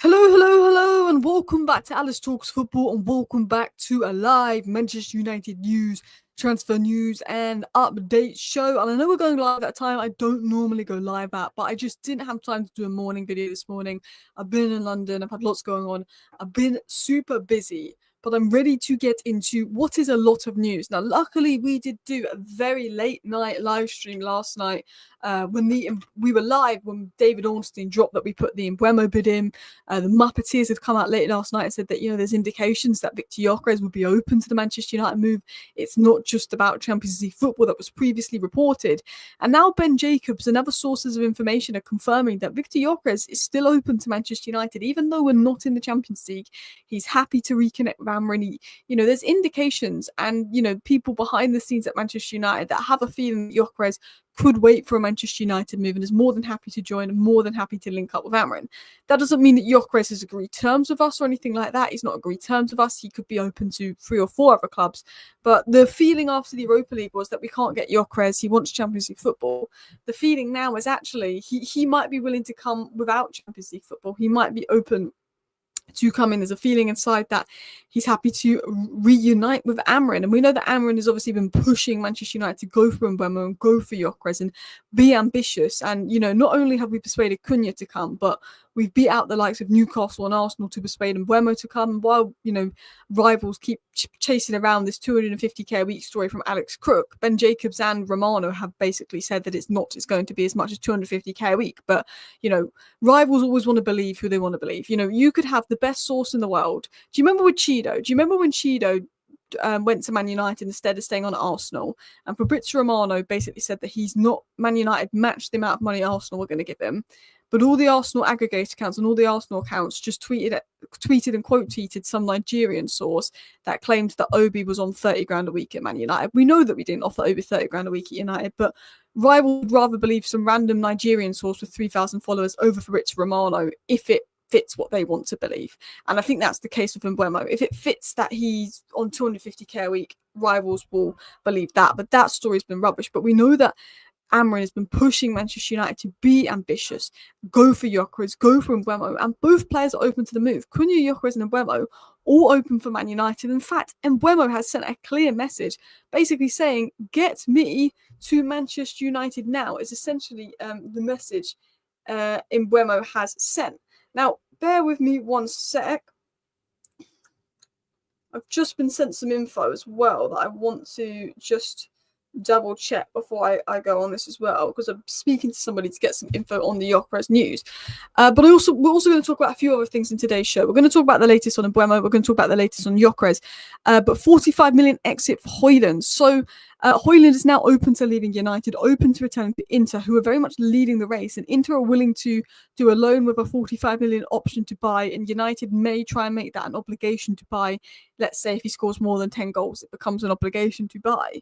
Hello, and welcome back to Alice Talks Football, and welcome back to a live Manchester United news, transfer news, and update show. And I know we're going live at a time I don't normally go live at, but I just didn't have time to do a morning video this morning. I've been in London, I've had lots going on, I've been super busy, but I'm ready to get into what is a lot of news. Now, luckily, we did do a very late night live stream last night when we were live when David Ornstein dropped that we put the Mbeumo bid in. The Muppeteers had come out late last night and said that, there's indications that Victor Gyokeres would be open to the Manchester United move. It's not just about Champions League football that was previously reported. And now Ben Jacobs and other sources of information are confirming that Victor Gyokeres is still open to Manchester United, even though we're not in the Champions League. He's happy to reconnect with Amorim. There's indications and, people behind the scenes at Manchester United that have a feeling that Gyokeres could wait for a Manchester United move and is more than happy to join and more than happy to link up with Amorim. That doesn't mean that Gyokeres has agreed terms with us or anything like that. He's not agreed terms with us. He could be open to 3 or 4 other clubs. But the feeling after the Europa League was that we can't get Gyokeres. He wants Champions League football. The feeling now is actually he might be willing to come without Champions League football. He might be open to come in. There's a feeling inside that he's happy to reunite with Amorim. And we know that Amorim has obviously been pushing Manchester United to go for Mbeumo and go for Gyokeres and be ambitious. And, not only have we persuaded Cunha to come, but we've beat out the likes of Newcastle and Arsenal to persuade Mbeumo to come. And while, rivals keep chasing around this 250k a week story from Alex Crook, Ben Jacobs and Romano have basically said that it's going to be as much as 250k a week. But, rivals always want to believe who they want to believe. You could have the best source in the world. Do you remember with Chido? Do you remember when Chido went to Man United instead of staying on at Arsenal? And Fabrizio Romano basically said that Man United matched the amount of money Arsenal were going to give him. But all the Arsenal aggregate accounts and all the Arsenal accounts just tweeted and quote tweeted some Nigerian source that claimed that Obi was on 30 grand a week at Man United. We know that we didn't offer Obi 30 grand a week at United, but rivals would rather believe some random Nigerian source with 3,000 followers over Fabrizio Romano if it fits what they want to believe. And I think that's the case with Mbeumo. If it fits that he's on 250k a week, rivals will believe that. But that story's been rubbish. But we know that Amorim has been pushing Manchester United to be ambitious, go for Gyokeres, go for Mbeumo, and both players are open to the move. Cunha, Gyokeres, and Mbeumo all open for Man United. In fact, Mbeumo has sent a clear message, basically saying, "Get me to Manchester United now." Is essentially the message Mbeumo has sent. Now, bear with me one sec. I've just been sent some info as well that I want to just double check before I go on this as well, because I'm speaking to somebody to get some info on the Gyokeres news. But we're also going to talk about a few other things in today's show. We're going to talk about the latest on Mbeumo. We're going to talk about the latest on Gyokeres. But 45 million exit for Hojlund. So Hojlund is now open to leaving United, open to returning to Inter, who are very much leading the race. And Inter are willing to do a loan with a 45 million option to buy. And United may try and make that an obligation to buy. Let's say if he scores more than 10 goals, it becomes an obligation to buy.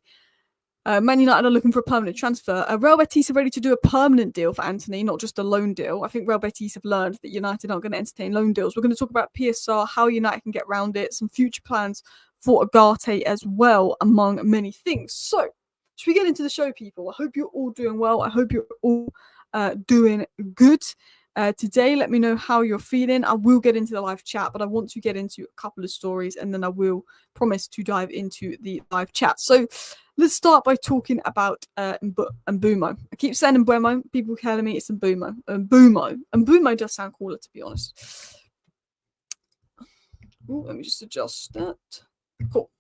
Man United are looking for a permanent transfer. Real Betis are ready to do a permanent deal for Antony, not just a loan deal. I think Real Betis have learned that United aren't going to entertain loan deals. We're going to talk about PSR, how United can get around it, some future plans for Agate as well, among many things. So, should we get into the show, people? I hope you're all doing well. I hope you're all doing good. Today, let me know how you're feeling. I will get into the live chat, but I want to get into a couple of stories and then I will promise to dive into the live chat. So let's start by talking about Mbeumo. I keep saying Mbeumo. People telling me it's Mbeumo. Mbeumo does sound cooler, to be honest. Ooh, let me just adjust that. Cool.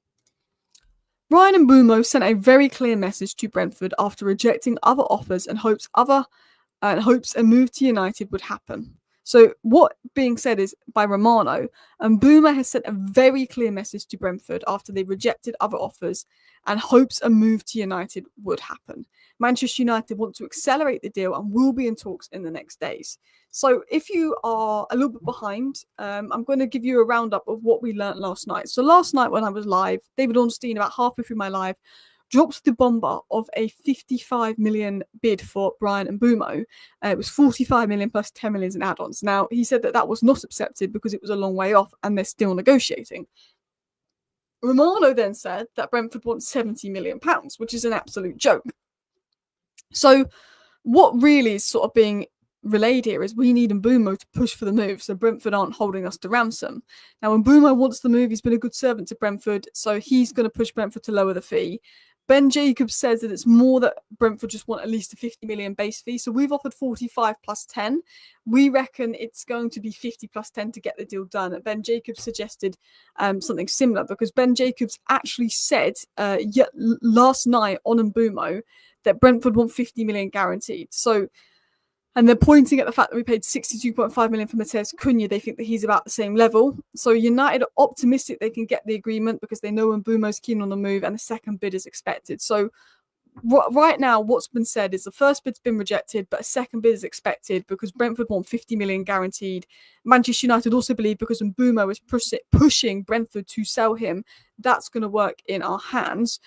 Bryan Mbeumo sent a very clear message to Brentford after rejecting other offers and hopes a move to United would happen. So what being said is by Romano, Mbeumo has sent a very clear message to Brentford after they rejected other offers and hopes a move to United would happen. Manchester United want to accelerate the deal and will be in talks in the next days. So if you are a little bit behind, I'm going to give you a roundup of what we learned last night. So last night when I was live, David Ornstein, about halfway through my live, dropped the bomber of a 55 million bid for Bryan Mbeumo. It was 45 million plus 10 million in add-ons. Now, he said that was not accepted because it was a long way off and they're still negotiating. Romano then said that Brentford wants 70 million pounds, which is an absolute joke. So what really is sort of being relayed here is we need Mbeumo to push for the move so Brentford aren't holding us to ransom. Now, Mbeumo wants the move. He's been a good servant to Brentford, so he's going to push Brentford to lower the fee. Ben Jacobs says that it's more that Brentford just want at least a 50 million base fee. So we've offered 45 plus 10. We reckon it's going to be 50 plus 10 to get the deal done. Ben Jacobs suggested something similar because Ben Jacobs actually said last night on Mbeumo that Brentford want 50 million guaranteed. So, and they're pointing at the fact that we paid 62.5 million for Matheus Cunha. They think that he's about the same level. So United are optimistic they can get the agreement because they know Mbeumo's keen on the move and the second bid is expected. So right now, what's been said is the first bid's been rejected, but a second bid is expected because Brentford want 50 million guaranteed. Manchester United also believe because Mbeumo is pushing Brentford to sell him, that's going to work in our hands.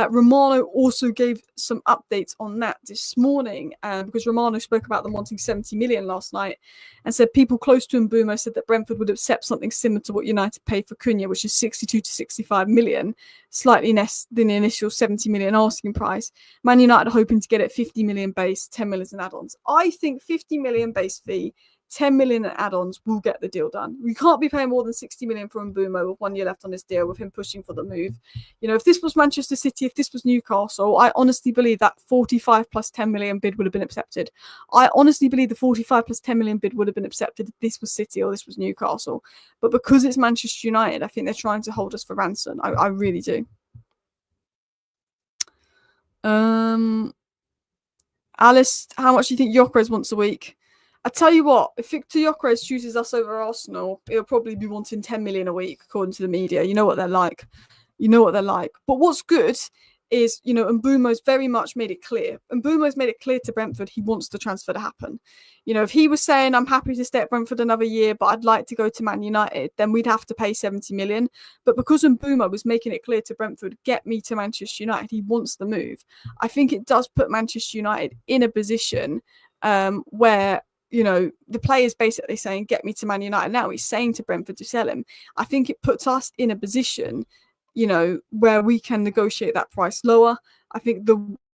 Romano also gave some updates on that this morning because Romano spoke about them wanting 70 million last night and said people close to Mbeumo said that Brentford would accept something similar to what United paid for Cunha, which is 62 to 65 million, slightly less than the initial 70 million asking price. Man United are hoping to get it 50 million base, 10 million in add-ons. I think 50 million base fee, 10 million in add-ons will get the deal done. We can't be paying more than 60 million for Mbeumo with 1 year left on this deal with him pushing for the move. You know, if this was Manchester City, if this was Newcastle, I honestly believe that 45 plus 10 million bid would have been accepted. I honestly believe the 45 plus 10 million bid would have been accepted if this was City or this was Newcastle. But because it's Manchester United, I think they're trying to hold us for ransom. I really do. Alice, how much do you think Gyokeres wants a week? I tell you what, if Victor Gyokeres chooses us over Arsenal, he'll probably be wanting 10 million a week, according to the media. You know what they're like. But what's good is, you know, Mbeumo's very much made it clear. Mbeumo's made it clear to Brentford he wants the transfer to happen. You know, if he was saying, I'm happy to stay at Brentford another year, but I'd like to go to Man United, then we'd have to pay 70 million. But because Mbeumo was making it clear to Brentford, get me to Manchester United, he wants the move. I think it does put Manchester United in a position where, you know, the player's basically saying, get me to Man United. Now he's saying to Brentford to sell him. I think it puts us in a position, you know, where we can negotiate that price lower. I think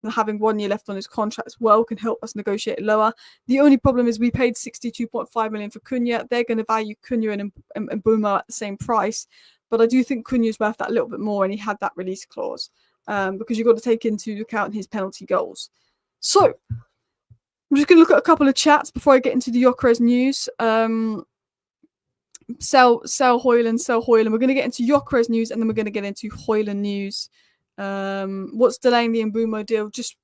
having 1 year left on his contract as well can help us negotiate it lower. The only problem is we paid 62.5 million for Cunha. They're going to value Cunha and Mbeumo at the same price. But I do think Cunha's worth that little bit more, and he had that release clause because you've got to take into account his penalty goals. So I'm just going to look at a couple of chats before I get into the Gyokeres news. Sell Hojlund. We're going to get into Gyokeres news and then we're going to get into Hojlund news. What's delaying the Mbeumo deal? Just,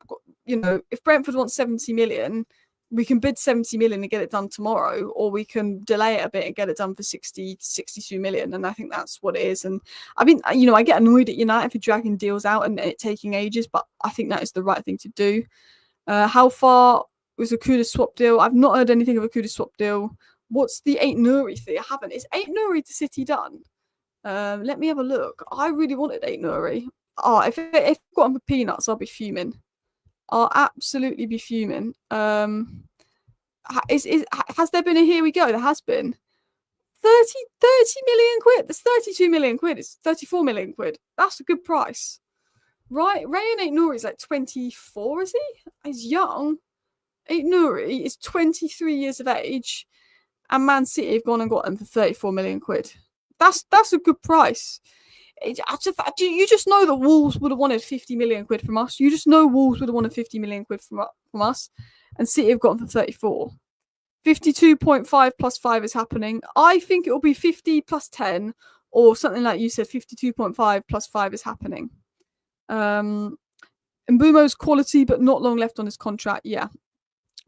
you know, if Brentford wants 70 million, we can bid 70 million and get it done tomorrow, or we can delay it a bit and get it done for 60, 62 million. And I think that's what it is. And I mean, you know, I get annoyed at United for dragging deals out and it taking ages, but I think that is the right thing to do. How far was a Kuda swap deal? I've not heard anything of a Kuda swap deal. What's the 8 Nuri fee? I haven't. Is 8 Nuri to City done? Let me have a look. I really wanted 8 Nuri. Oh, if I've got them for peanuts, I'll be fuming. I'll absolutely be fuming. Has there been a here we go? There has been. 30 million quid. That's 32 million quid. It's 34 million quid. That's a good price. Right, Rayan 8 Nuri is like 24, is he? He's young. 8 Nuri is 23 years of age. And Man City have gone and got him for 34 million quid. That's a good price. You just know that Wolves would have wanted 50 million quid from us. You just know Wolves would have wanted 50 million quid from us. And City have got him for 34. 52.5 plus 5 is happening. I think it will be 50 plus 10 or something like you said, 52.5 plus 5 is happening. Mbeumo's quality but not long left on his contract. Yeah.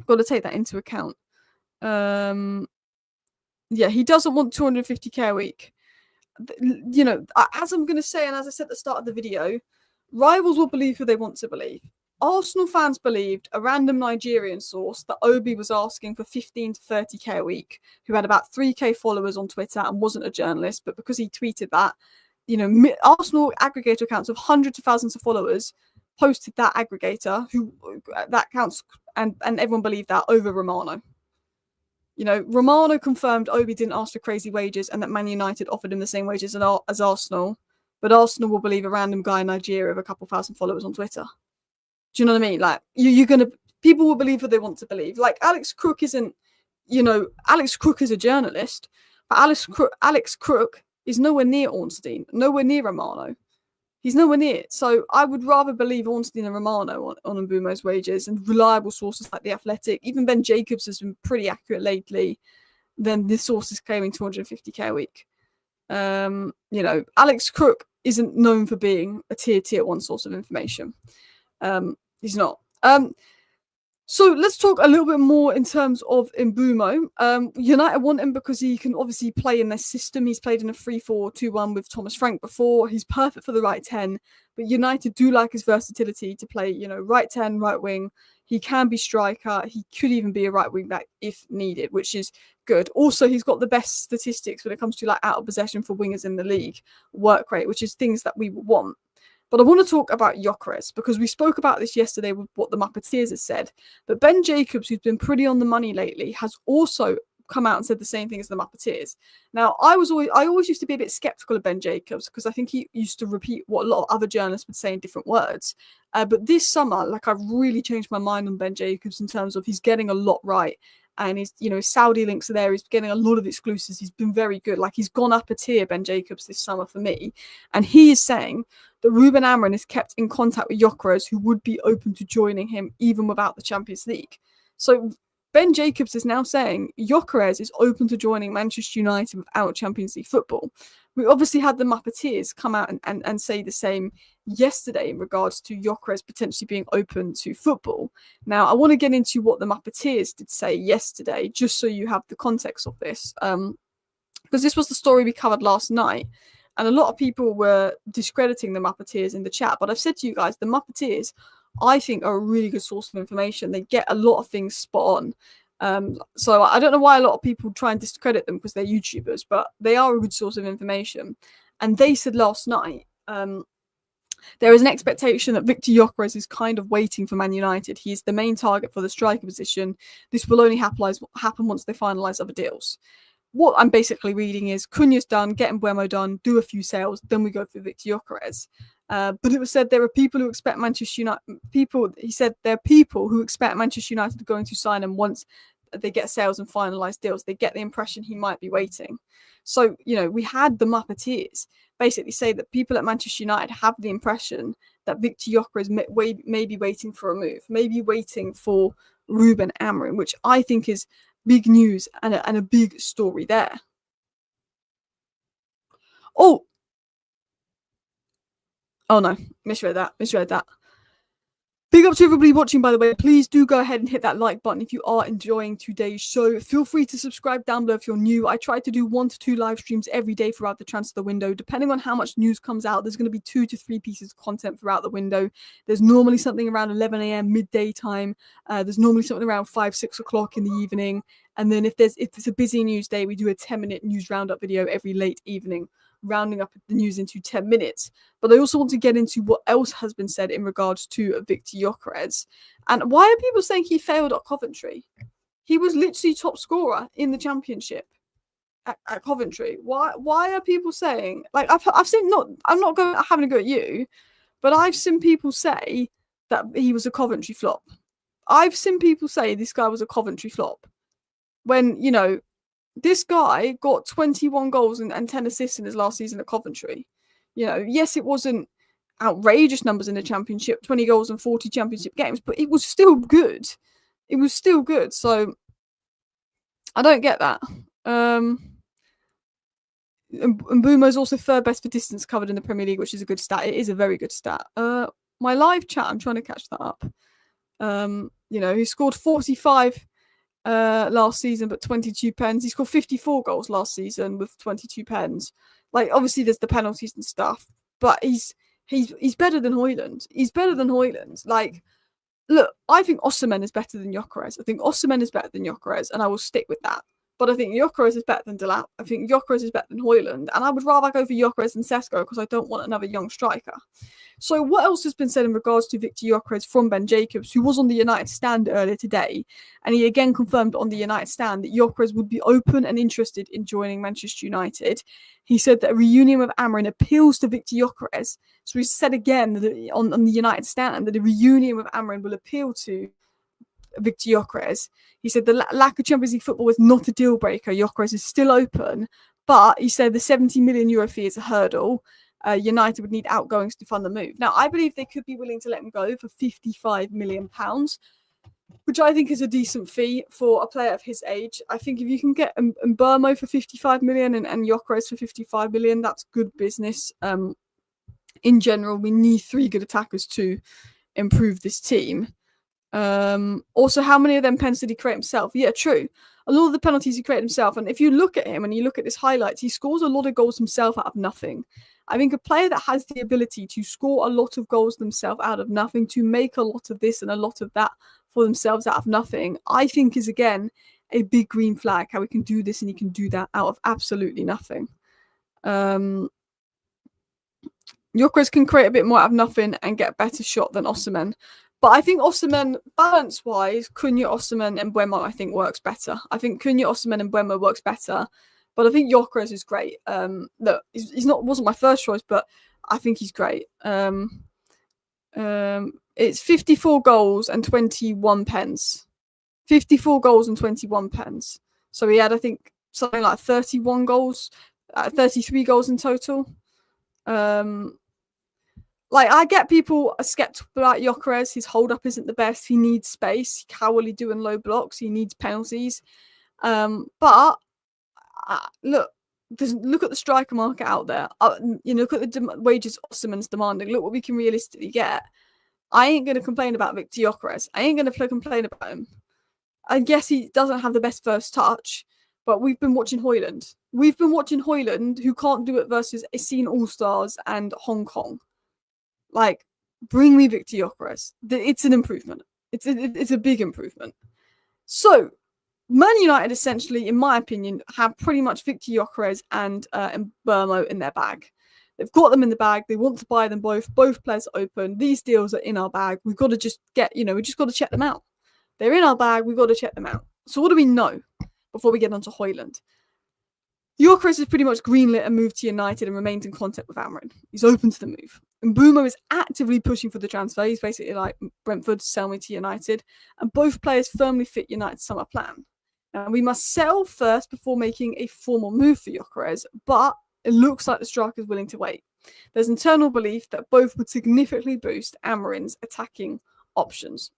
Got to take that into account. Yeah, he doesn't want 250k a week. You know, as I'm going to say, and as I said at the start of the video, rivals will believe who they want to believe. Arsenal fans believed a random Nigerian source that Obi was asking for 15 to 30k a week, who had about 3k followers on Twitter and wasn't a journalist, but because he tweeted that, you know, Arsenal aggregator accounts of hundreds of thousands of followers posted that aggregator, who that counts, and everyone believed that over Romano. You know, Romano confirmed Obi didn't ask for crazy wages and that Man United offered him the same wages as Arsenal, but Arsenal will believe a random guy in Nigeria with a couple thousand followers on Twitter. Do you know what I mean? Like, you're going to... people will believe what they want to believe. Like Alex Crook isn't, Alex Crook is a journalist, but Alex Crook is nowhere near Ornstein, nowhere near Romano. He's nowhere near. So I would rather believe Ornstein and Romano on Mbeumo's wages, and reliable sources like The Athletic. Even Ben Jacobs has been pretty accurate lately. Then this source is claiming 250k a week. Alex Crook isn't known for being a tier one source of information. He's not. So let's talk a little bit more in terms of Mbeumo. United want him because he can obviously play in their system. He's played in a 3-4-2-1 with Thomas Frank before. He's perfect for the right 10, but United do like his versatility to play, right 10, right wing. He can be striker. He could even be a right wing back if needed, which is good. Also, he's got the best statistics when it comes to like out of possession for wingers in the league, work rate, which is things that we want. But I want to talk about Gyokeres because we spoke about this yesterday with what the Muppeteers has said. But Ben Jacobs, who's been pretty on the money lately, has also come out and said the same thing as the Muppeteers. Now, I always used to be a bit skeptical of Ben Jacobs because I think he used to repeat what a lot of other journalists would say in different words. But this summer, like I've really changed my mind on Ben Jacobs in terms of he's getting a lot right. And his, Saudi links are there. He's getting a lot of exclusives. He's been very good. Like he's gone up a tier, Ben Jacobs, this summer for me. And he is saying that Ruben Amorim is kept in contact with Gyokeres, who would be open to joining him even without the Champions League. So Ben Jacobs is now saying Gyokeres is open to joining Manchester United without Champions League football. We obviously had the Muppeteers come out and say the same yesterday in regards to Gyokeres potentially being open to football. Now, I want to get into what the Muppeteers did say yesterday, just so you have the context of this, because this was the story we covered last night. And a lot of people were discrediting the Muppeteers in the chat. But I've said to you guys, the Muppeteers, I think, are a really good source of information. They get a lot of things spot on. So I don't know why a lot of people try and discredit them because they're YouTubers, but they are a good source of information. And they said last night, there is an expectation that Victor Gyokeres is kind of waiting for Man United. He is the main target for the striker position. This will only happen once they finalise other deals. What I'm basically reading is Cunha's done, getting Mbeumo done, do a few sales, then we go for Victor Gyokeres. But it was said there are people who expect Manchester United. He said there are people who expect Manchester United are going to sign him once they get sales and finalise deals. They get the impression he might be waiting. So we had the Muppeteers basically say that people at Manchester United have the impression that Victor Gyokeres may be waiting for a move, maybe waiting for Ruben Amorim, which I think is big news and a big story there. Oh no, misread that. Big up to everybody watching, by the way. Please do go ahead and hit that like button if you are enjoying today's show. Feel free to subscribe down below if you're new. I try to do 1 to 2 live streams every day throughout the transfer window. Depending on how much news comes out, there's going to be 2 to 3 pieces of content throughout the window. There's normally something around 11 a.m. midday time. There's normally something around 5, 6 o'clock in the evening. And then if it's a busy news day, we do a 10-minute news roundup video every late evening, rounding up the news into 10 minutes. But I also want to get into what else has been said in regards to Victor Gyokeres. And why are people saying he failed at Coventry? He was literally top scorer in the Championship at Coventry. Why are people saying, like, I've seen, I'm not having a go at you, but I've seen people say that he was a Coventry flop. I've seen people say this guy was a Coventry flop. When, this guy got 21 goals and 10 assists in his last season at Coventry. Yes, it wasn't outrageous numbers in the Championship, 20 goals and 40 Championship games, but it was still good. It was still good. So I don't get that. Mbeumo is also third best for distance covered in the Premier League, which is a good stat. It is a very good stat. My live chat, I'm trying to catch that up. He scored 45 last season, but 22 pens. He scored 54 goals last season with 22 pens. Like, obviously there's the penalties and stuff, but he's better than Hojlund. He's better than Hojlund. Like, look, I think Osimhen is better than Gyokeres. I think Osimhen is better than Gyokeres, and I will stick with that. But I think Gyokeres is better than Delap. I think Gyokeres is better than Hojlund, and I would rather go for Gyokeres than Sesko because I don't want another young striker. So what else has been said in regards to Victor Gyokeres from Ben Jacobs, who was on the United stand earlier today, and he again confirmed on the United stand that Gyokeres would be open and interested in joining Manchester United. He said that a reunion with Amorim appeals to Victor Gyokeres. So he said again that on the United stand that a reunion with Amorim will appeal to Victor Gyokeres. He said the lack of Champions League football was not a deal breaker. Gyokeres is still open, but he said the 70 million euro fee is a hurdle. United would need outgoings to fund the move. Now, I believe they could be willing to let him go for £55 million, which I think is a decent fee for a player of his age. I think if you can get Mbeumo for 55 million and Gyokeres for 55 million, that's good business. In general, we need 3 good attackers to improve this team. Also, how many of them pens did he create himself? Yeah, true. A lot of the penalties he created himself. And if you look at him and you look at his highlights, he scores a lot of goals himself out of nothing. I think a player that has the ability to score a lot of goals themselves out of nothing, to make a lot of this and a lot of that for themselves out of nothing, I think is, again, a big green flag, how he can do this and he can do that out of absolutely nothing. Gyokeres can create a bit more out of nothing and get a better shot than Osimhen. But I think Osimhen, balance-wise, Cunha, Osimhen, and Mbeumo, I think, works better. I think Cunha, Osimhen, and Mbeumo works better. But I think Gyokeres is great. Look, wasn't my first choice, but I think he's great. It's 54 goals and 21 pens. 54 goals and 21 pens. So he had, I think, something like 31 goals, 33 goals in total. I get people are skeptical about Gyokeres. His hold-up isn't the best. He needs space. How will he do in low blocks? He needs penalties. But look at the striker market out there. Look at the wages Osimhen's demanding. Look what we can realistically get. I ain't going to complain about Victor Gyokeres. I ain't going to complain about him. I guess he doesn't have the best first touch, but we've been watching Hojlund. We've been watching Hojlund, who can't do it versus Essene All-Stars and Hong Kong. Bring me Victor Gyokeres. It's an improvement. It's a big improvement. So, Man United essentially, in my opinion, have pretty much Victor Gyokeres and Mbeumo in their bag. They've got them in the bag. They want to buy them both. Both players are open. These deals are in our bag. We've got to just we just got to check them out. They're in our bag. We've got to check them out. So what do we know before we get onto Hojlund? Gyokeres is pretty much greenlit and moved to United and remains in contact with Amorim. He's open to the move. Mbeumo is actively pushing for the transfer. He's basically like, Brentford, sell me to United. And both players firmly fit United's summer plan. Now, we must sell first before making a formal move for Gyokeres, but it looks like the striker is willing to wait. There's internal belief that both would significantly boost Amorim's attacking options.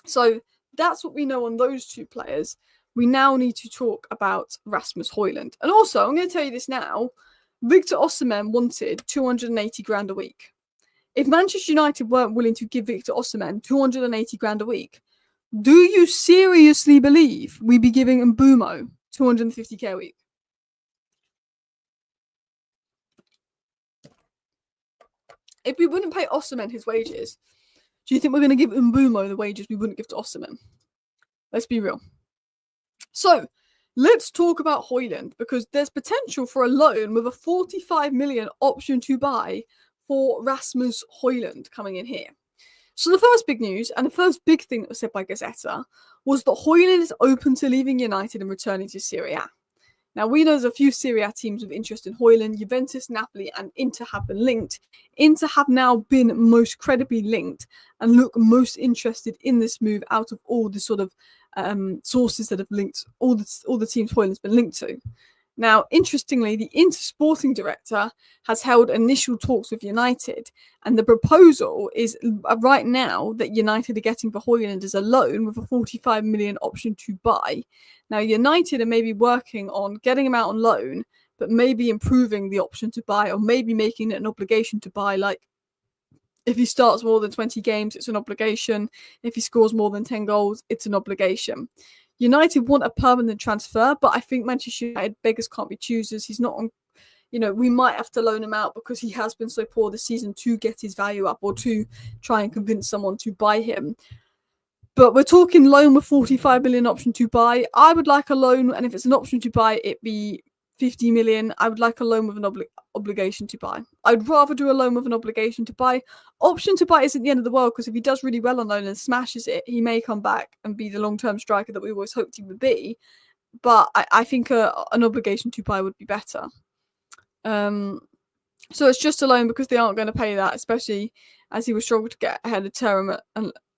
So that's what we know on those 2 players. We now need to talk about Rasmus Hojlund. And also, I'm going to tell you this now, Victor Osimhen wanted 280 grand a week. If Manchester United weren't willing to give Victor Osimhen 280 grand a week, do you seriously believe we'd be giving Mbeumo 250k a week? If we wouldn't pay Osimhen his wages, do you think we're going to give Mbeumo the wages we wouldn't give to Osimhen? Let's be real. So, let's talk about Hojlund, because there's potential for a loan with a 45 million option to buy for Rasmus Hojlund coming in here. So the first big news, and the first big thing that was said by Gazzetta, was that Hojlund is open to leaving United and returning to Serie A. Now, we know there's a few Serie A teams with interest in Hojlund. Juventus, Napoli, and Inter have been linked. Inter have now been most credibly linked and look most interested in this move out of all the sort of sources that have linked all the teams Hojlund's been linked to. Now, interestingly, the Inter sporting director has held initial talks with United, and the proposal is right now that United are getting for Hojlund as a loan with a 45 million option to buy. Now, United are maybe working on getting him out on loan, but maybe improving the option to buy, or maybe making it an obligation to buy. Like, if he starts more than 20 games, it's an obligation. If he scores more than 10 goals, it's an obligation. United want a permanent transfer, but I think Manchester United beggars can't be choosers. He's not on, we might have to loan him out because he has been so poor this season to get his value up or to try and convince someone to buy him. But we're talking loan with 45 million option to buy. I would like a loan, and if it's an option to buy, it be 50 million. I would like a loan with an obligation to buy. I'd rather do a loan with an obligation to buy. Option to buy isn't the end of the world, because if he does really well on loan and smashes it, he may come back and be the long-term striker that we always hoped he would be. But I think an obligation to buy would be better. So it's just a loan because they aren't going to pay that, especially as he will struggle to get ahead of term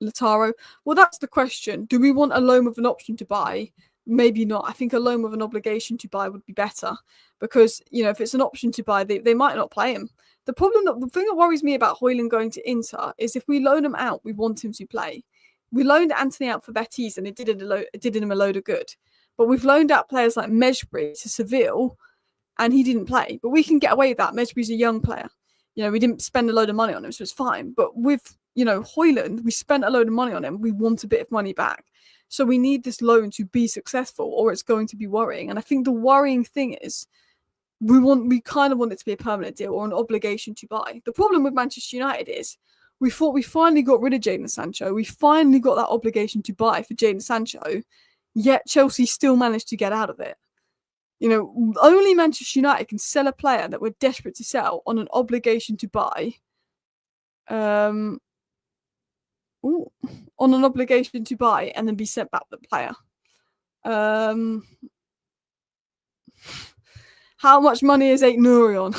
Lautaro. Well, that's the question. Do we want a loan with an option to buy? Maybe not. I think a loan with an obligation to buy would be better because, if it's an option to buy, they might not play him. The thing that worries me about Hojlund going to Inter is if we loan him out, we want him to play. We loaned Antony out for Betis and it did him a load of good. But we've loaned out players like Mejbri to Seville and he didn't play. But we can get away with that. Mejbri's a young player. We didn't spend a load of money on him, so it's fine. But with, Hojlund, we spent a load of money on him. We want a bit of money back. So we need this loan to be successful or it's going to be worrying. And I think the worrying thing is we kind of want it to be a permanent deal or an obligation to buy. The problem with Manchester United is we thought we finally got rid of Jadon Sancho. We finally got that obligation to buy for Jadon Sancho, yet Chelsea still managed to get out of it. Only Manchester United can sell a player that we're desperate to sell on an obligation to buy. On an obligation to buy and then be sent back the player. How much money is Antony on?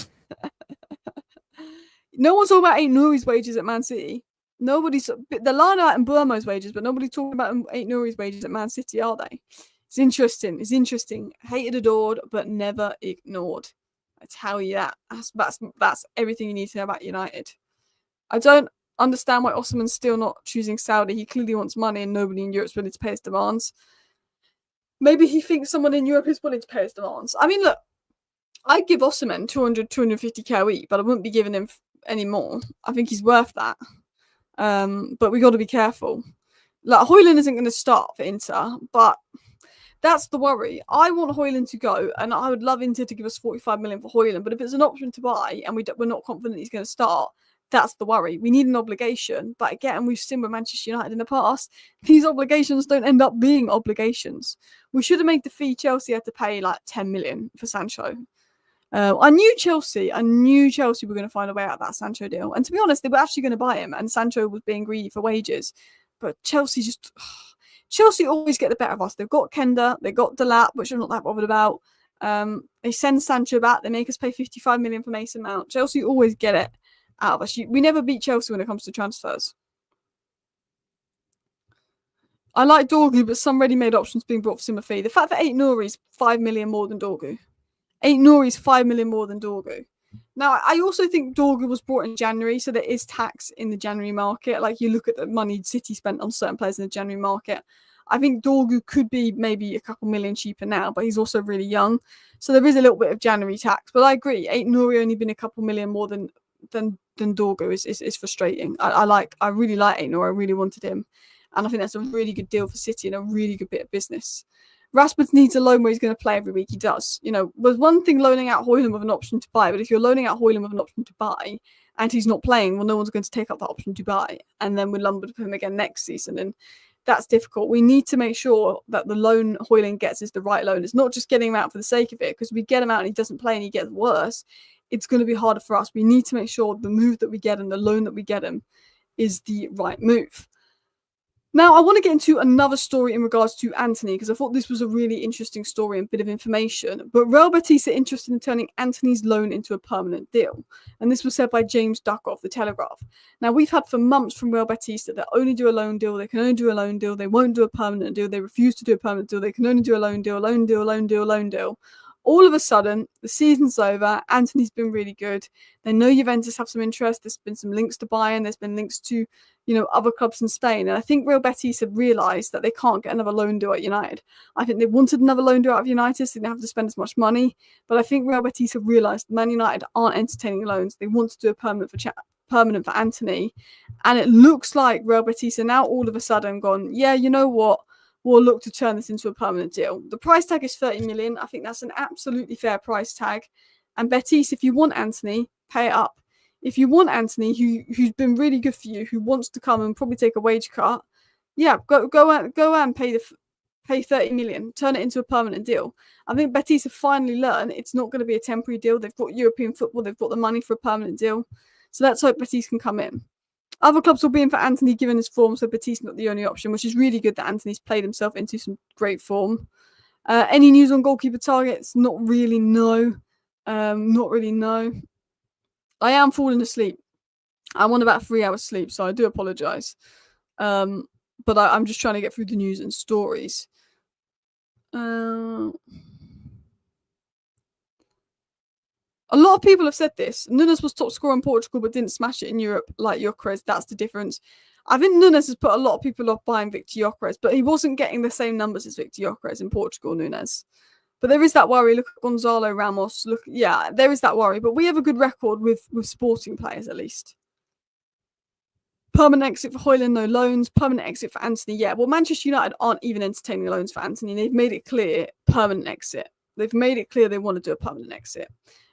No one's talking about Antony's wages at Man City. They're lying about Mbeumo's wages, but nobody's talking about Antony's wages at Man City, are they? It's interesting. Hated, adored, but never ignored. I tell you that. That's everything you need to know about United. I don't understand why Osimhen's still not choosing Saudi. He clearly wants money and nobody in Europe's willing to pay his demands. Maybe he thinks someone in Europe is willing to pay his demands. I mean, look, I'd give Osimhen 200, 250k a week, but I wouldn't be giving him any more. I think he's worth that. But we got to be careful. Like, Hojlund isn't going to start for Inter, but that's the worry. I want Hojlund to go, and I would love Inter to give us 45 million for Hojlund, but if it's an option to buy and we're not confident he's going to start, that's the worry. We need an obligation, but again, we've seen with Manchester United in the past, these obligations don't end up being obligations. We should have made the fee Chelsea had to pay like 10 million for Sancho. I knew Chelsea were going to find a way out of that Sancho deal. And to be honest, they were actually going to buy him, and Sancho was being greedy for wages. But Chelsea always get the better of us. They've got Kenda, they've got Delap, which I'm not that bothered about. They send Sancho back, they make us pay 55 million for Mason Mount. Chelsea always get it out of us. We never beat Chelsea when it comes to transfers. I like Dorgu, but some ready-made options being brought for similar fee. The fact that Antony is 5 million more than Dorgu. Antony is 5 million more than Dorgu. Now, I also think Dorgu was brought in January, so there is tax in the January market. Like, you look at the money City spent on certain players in the January market. I think Dorgu could be maybe a couple million cheaper now, but he's also really young. So there is a little bit of January tax. But I agree, Antony only been a couple million more than Dorgu is frustrating. I really like Antony. I really wanted him. And I think that's a really good deal for City and a really good bit of business. Rasmus needs a loan where he's going to play every week. He does. There's one thing loaning out Hojlund with an option to buy, but if you're loaning out Hojlund with an option to buy and he's not playing, well, no one's going to take up that option to buy. And then we're lumbered with him again next season. And that's difficult. We need to make sure that the loan Hojlund gets is the right loan. It's not just getting him out for the sake of it, because if we get him out and he doesn't play and he gets worse, it's going to be harder for us. We need to make sure the move that we get and the loan that we get him is the right move. Now, I want to get into another story in regards to Antony, because I thought this was a really interesting story and bit of information. But Real Betis are interested in turning Antony's loan into a permanent deal. And this was said by James Ducker of The Telegraph. Now, we've had for months from Real Betis that they only do a loan deal, they can only do a loan deal, they won't do a permanent deal, they refuse to do a permanent deal, they can only do a loan deal, loan deal, loan deal, loan deal. All of a sudden, the season's over. Antony's been really good. They know Juventus have some interest. There's been some links to Bayern. There's been links to, other clubs in Spain. And I think Real Betis have realised that they can't get another loan deal at United. I think they wanted another loan deal out of United, so they didn't have to spend as much money. But I think Real Betis have realised Man United aren't entertaining loans. They want to do a permanent for Antony. And it looks like Real Betis are now all of a sudden gone, yeah, you know what? We'll look to turn this into a permanent deal. The price tag is 30 million. I think that's an absolutely fair price tag. And Betis, if you want Antony, pay it up. If you want Antony, who's been really good for you, who wants to come and probably take a wage cut, yeah, go and pay 30 million. Turn it into a permanent deal. I think Betis have finally learned it's not going to be a temporary deal. They've got European football. They've got the money for a permanent deal. So let's hope Betis can come in. Other clubs will be in for Antony given his form, so Betis not the only option, which is really good that Antony's played himself into some great form. Any news on goalkeeper targets? Not really, no. Not really, no. I am falling asleep. I'm on about 3 hours sleep, so I do apologise. But I'm just trying to get through the news and stories. A lot of people have said this. Nunes was top scorer in Portugal but didn't smash it in Europe like Gyokeres. That's the difference. I think Nunes has put a lot of people off buying Victor Gyokeres, but he wasn't getting the same numbers as Victor Gyokeres in Portugal, Nunes. But there is that worry. Look at Gonzalo Ramos. There is that worry. But we have a good record with sporting players, at least. Permanent exit for Hojlund, no loans. Permanent exit for Antony. Yeah, well, Manchester United aren't even entertaining loans for Antony. They've made it clear, permanent exit. They've made it clear they want to do a permanent exit,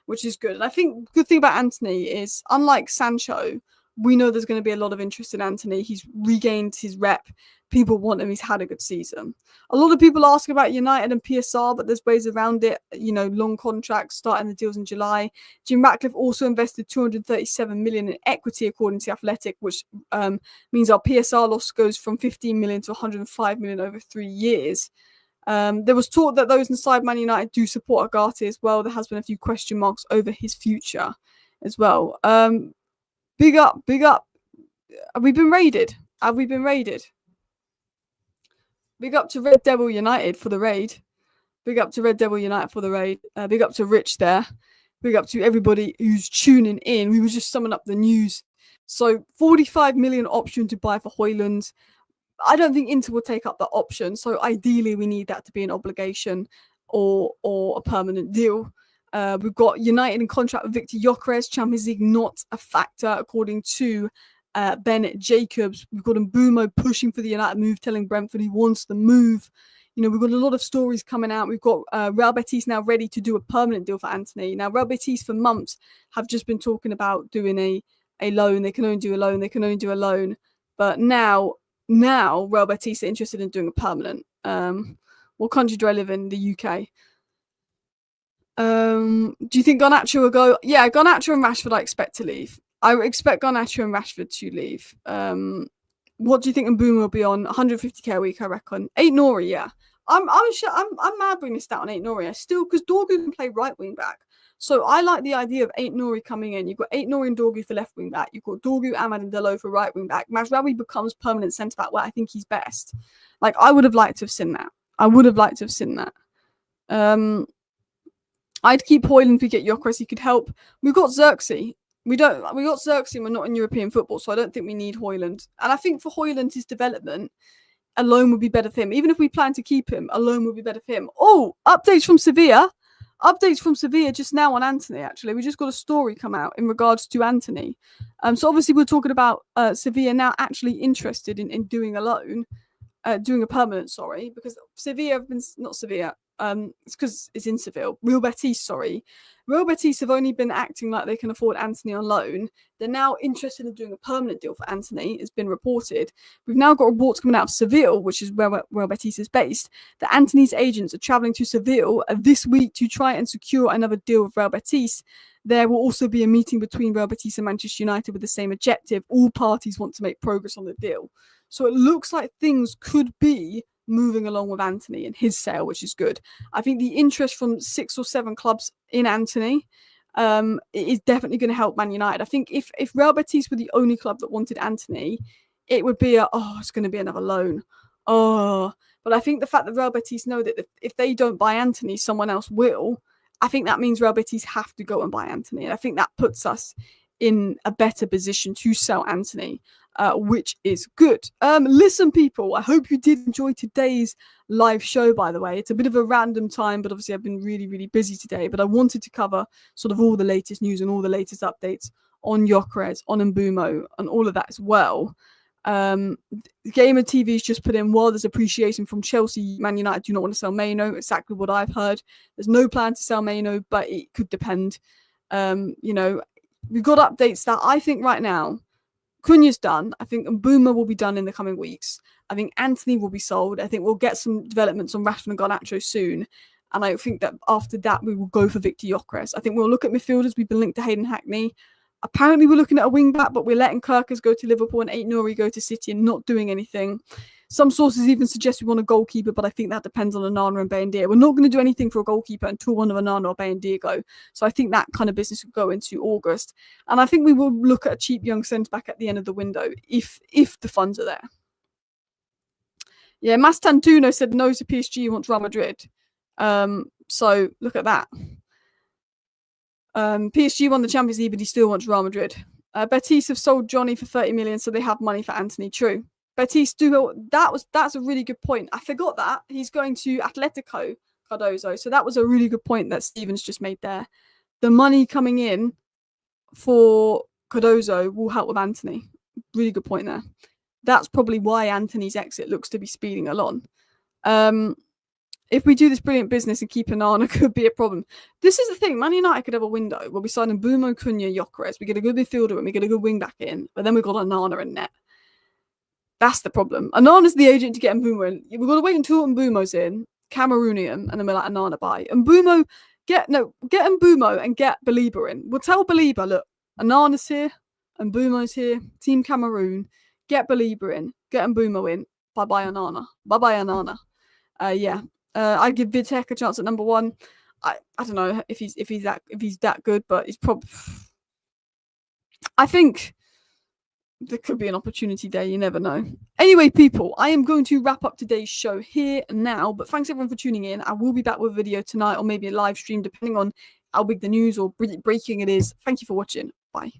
which is good. And I think the good thing about Antony is, unlike Sancho, we know there's going to be a lot of interest in Antony. He's regained his rep. People want him. He's had a good season. A lot of people ask about United and PSR, but there's ways around it. Long contracts, starting the deals in July. Jim Ratcliffe also invested 237 million in equity, according to The Athletic, which means our PSR loss goes from 15 million to 105 million over 3 years. There was talk that those inside Man United do support Agate as well. There has been a few question marks over his future as well. Big up. Have we been raided? Big up to Red Devil United for the raid. Big up to Rich there. Big up to everybody who's tuning in. We were just summing up the news. So 45 million option to buy for Hojlund. I don't think Inter will take up that option. So ideally, we need that to be an obligation or a permanent deal. We've got United in contract with Victor Gyokeres. Champions League not a factor, according to Ben Jacobs. We've got Mbeumo pushing for the United move, telling Brentford he wants the move. We've got a lot of stories coming out. We've got Real Betis now ready to do a permanent deal for Antony. Now, Real Betis for months have just been talking about doing a loan. They can only do a loan. But now Real Betis are interested in doing a permanent. What country do I live in? The UK. Do you think Garnacho will go? Yeah, Garnacho and Rashford I expect to leave. I expect Garnacho and Rashford to leave. What do you think Mbeumo will be on? 150k a week, I reckon. Nori, yeah. I'm mad we missed out on Nori. Still, because Dorgu can play right wing back. So I like the idea of Nori coming in. You've got Nori and Dorgu for left wing back. You've got Dorgu, Ahmad and Delo for right wing back. Mazraoui becomes permanent centre back where I think he's best. I would have liked to have seen that. I'd keep Hojlund if we get Gyokeres. He could help. We've got Xerxes. We got Xerxes and we're not in European football, so I don't think we need Hojlund. And I think for Hojlund, his development, a loan would be better for him. Even if we plan to keep him, a loan would be better for him. Oh, updates from Sevilla just now on Antony, actually. We just got a story come out in regards to Antony. So obviously we're talking about Sevilla now actually interested in doing a loan, doing a permanent, because Sevilla have been, not Sevilla, it's because it's in Seville. Real Betis have only been acting like they can afford Antony on loan. They're now interested in doing a permanent deal for Antony. It's been reported. We've now got reports coming out of Seville, which is where Real Betis is based, that Antony's agents are travelling to Seville this week to try and secure another deal with Real Betis. There will also be a meeting between Real Betis and Manchester United with the same objective. All parties want to make progress on the deal. So it looks like things could be moving along with Antony and his sale, which is good. I think the interest from 6 or 7 clubs in Antony is definitely going to help Man United. I think if Real Betis were the only club that wanted Antony, it would be it's going to be another loan. But I think the fact that Real Betis know that if they don't buy Antony, someone else will, I think that means Real Betis have to go and buy Antony. And I think that puts us in a better position to sell Antony, which is good. Listen, people, I hope you did enjoy today's live show, by the way. It's a bit of a random time, but obviously I've been really, really busy today. But I wanted to cover sort of all the latest news and all the latest updates on Gyokeres, on Mbeumo, and all of that as well. Gamer TV's just put in, while there's appreciation from Chelsea, Man United do not want to sell Mbeumo. Exactly what I've heard. There's no plan to sell Mbeumo, but it could depend. We've got updates that I think right now, Cunha's done. I think Mbeumo will be done in the coming weeks. I think Antony will be sold. I think we'll get some developments on Rashford and Garnacho soon. And I think that after that, we will go for Victor Gyokeres. I think we'll look at midfielders. We've been linked to Hayden Hackney. Apparently, we're looking at a wing back, but we're letting Gyokeres go to Liverpool and Nori go to City and not doing anything. Some sources even suggest we want a goalkeeper, but I think that depends on Onana and Bayendier. We're not going to do anything for a goalkeeper until one of Onana or Bayendier go. So I think that kind of business will go into August. And I think we will look at a cheap young centre-back at the end of the window if the funds are there. Yeah, Mastantuno said no to PSG, wants Real Madrid. So look at that. PSG won the Champions League, but he still wants Real Madrid. Betis have sold Johnny for 30 million, so they have money for Antony. True. Betis do. That's a really good point. I forgot that he's going to Atletico Cardozo, so that was a really good point that Stevens just made there. The money coming in for Cardozo will help with Antony. Really good point there. That's probably why Antony's exit looks to be speeding along. If we do this brilliant business and keep Onana, could be a problem. This is the thing. Man United could have a window where we sign Mbeumo, Cunha, Gyokeres. We get a good midfielder and we get a good wing back in, but then we've got Onana in net. That's the problem. Onana's the agent to get Mbeumo in. We've got to wait until Mbeumo's in, Cameroonian, and then we're like, Onana, bye. Mbeumo, get Mbeumo and get Belieber in. We'll tell Belieber, look, Onana's here, Mbeumo's here, Team Cameroon, get Belieber in, get Mbeumo in, bye-bye Onana. Bye-bye Onana. Yeah. I'd give Vitek a chance at number 1. I don't know if he's that good, but he's probably. I think there could be an opportunity there. You never know. Anyway, people, I am going to wrap up today's show here and now. But thanks everyone for tuning in. I will be back with a video tonight, or maybe a live stream, depending on how big the news or breaking it is. Thank you for watching. Bye.